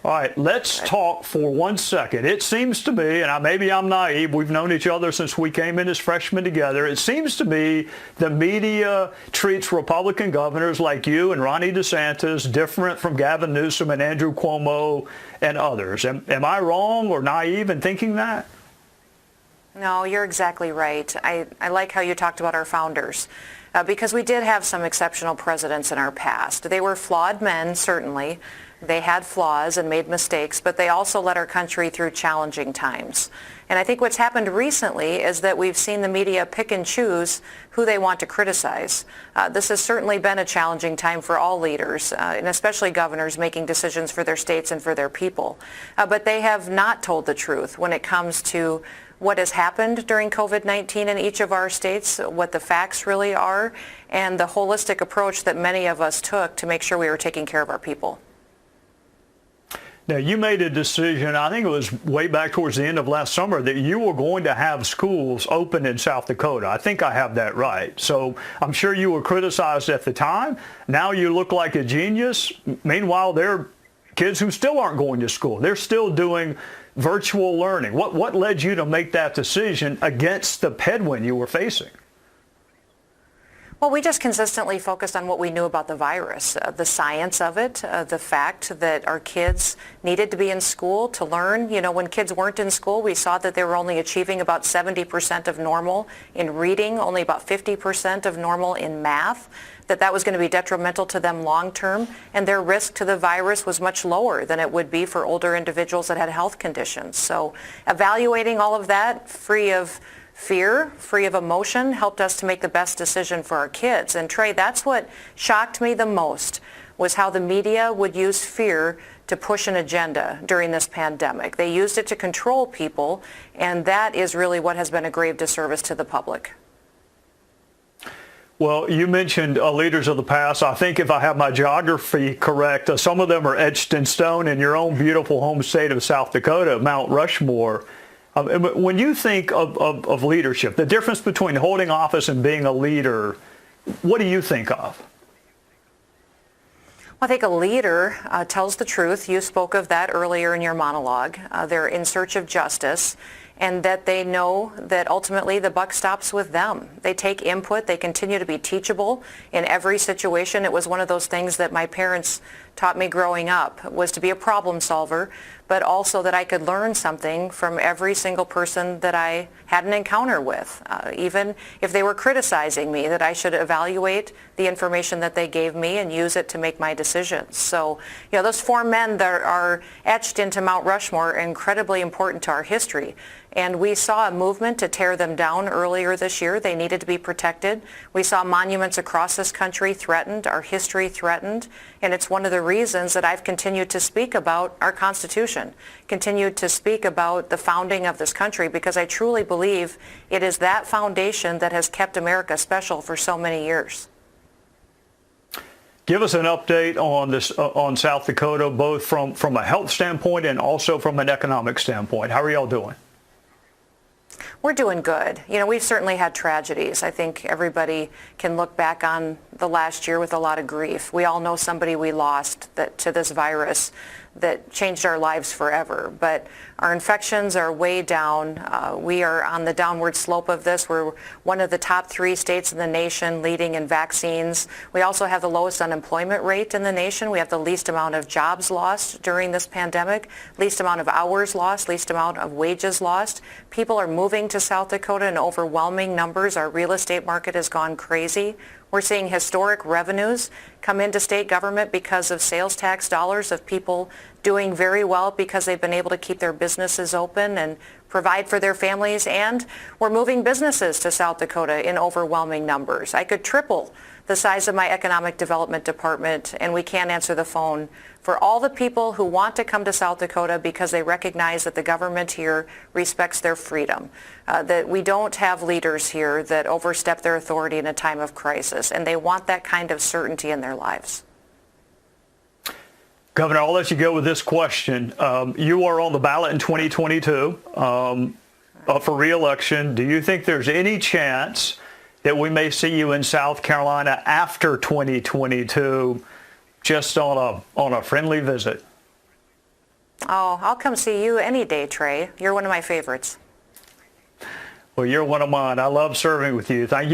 All right, let's talk for 1 second. It seems to me, and maybe I'm naive, we've known each other since we came in as freshmen together. It seems to me the media treats Republican governors like you and Ronnie DeSantis different from Gavin Newsom and Andrew Cuomo and others. Am I wrong or naive in thinking that? No, you're exactly right. I like how you talked about our founders. Because we did have some exceptional presidents in our past. They were flawed men, certainly. They had flaws and made mistakes, but they also led our country through challenging times. And I think what's happened recently is that we've seen the media pick and choose who they want to criticize. This has certainly been a challenging time for all leaders, and especially governors making decisions for their states and for their people. But they have not told the truth when it comes to what has happened during COVID-19 in each of our states, what the facts really are, and the holistic approach that many of us took to make sure we were taking care of our people. Now, you made a decision, I think it was way back towards the end of last summer, that you were going to have schools open in South Dakota. I think I have that right. So I'm sure you were criticized at the time. Now you look like a genius. Meanwhile, there are kids who still aren't going to school. They're still doing virtual learning. What led you to make that decision against the headwind you were facing? Well, we just consistently focused on what we knew about the virus, the science of it, the fact that our kids needed to be in school to learn. You know, when kids weren't in school, we saw that they were only achieving about 70% of normal in reading, only about 50% of normal in math, that was going to be detrimental to them long term, and their risk to the virus was much lower than it would be for older individuals that had health conditions. So evaluating all of that, free of fear, free of emotion, helped us to make the best decision for our kids. And Trey, that's what shocked me the most, was how the media would use fear to push an agenda during this pandemic. They used it to control people, and that is really what has been a grave disservice to the public. Well, you mentioned leaders of the past. I think if I have my geography correct, some of them are etched in stone in your own beautiful home state of South Dakota, Mount Rushmore. When you think of leadership, the difference between holding office and being a leader, what do you think of? Well, I think a leader tells the truth. You spoke of that earlier in your monologue. They're in search of justice, and that they know that ultimately the buck stops with them. They take input. They continue to be teachable in every situation. It was one of those things that my parents taught me growing up, was to be a problem solver, but also that I could learn something from every single person that I had an encounter with. Even if they were criticizing me, that I should evaluate the information that they gave me and use it to make my decisions. So, you know, those four men that are etched into Mount Rushmore are incredibly important to our history. And we saw a movement to tear them down earlier this year. They needed to be protected. We saw monuments across this country threatened, our history threatened. And it's one of the reasons that I've continued to speak about our Constitution, continued to speak about the founding of this country, because I truly believe it is that foundation that has kept America special for so many years. Give us an update on this, on South Dakota, both from a health standpoint and also from an economic standpoint. How are y'all doing? We're doing good. You know, we've certainly had tragedies. I think everybody can look back on the last year with a lot of grief. We all know somebody we lost to this virus that changed our lives forever. But our infections are way down. We are on the downward slope of this. We're one of the top 3 states in the nation leading in vaccines. We also have the lowest unemployment rate in the nation. We have the least amount of jobs lost during this pandemic, least amount of hours lost, least amount of wages lost. People are moving to South Dakota in overwhelming numbers. Our real estate market has gone crazy. We're seeing historic revenues come into state government because of sales tax dollars of people doing very well because they've been able to keep their businesses open and provide for their families. And we're moving businesses to South Dakota in overwhelming numbers. I could triple the size of my economic development department, and we can't answer the phone for all the people who want to come to South Dakota because they recognize that the government here respects their freedom, that we don't have leaders here that overstep their authority in a time of crisis, and they want that kind of certainty in their lives. Governor, I'll let you go with this question. You are on the ballot in 2022 up for re-election. Do you think there's any chance that we may see you in South Carolina after 2022, just on a friendly visit? Oh, I'll come see you any day, Trey. You're one of my favorites. Well, you're one of mine. I love serving with you. Thank you.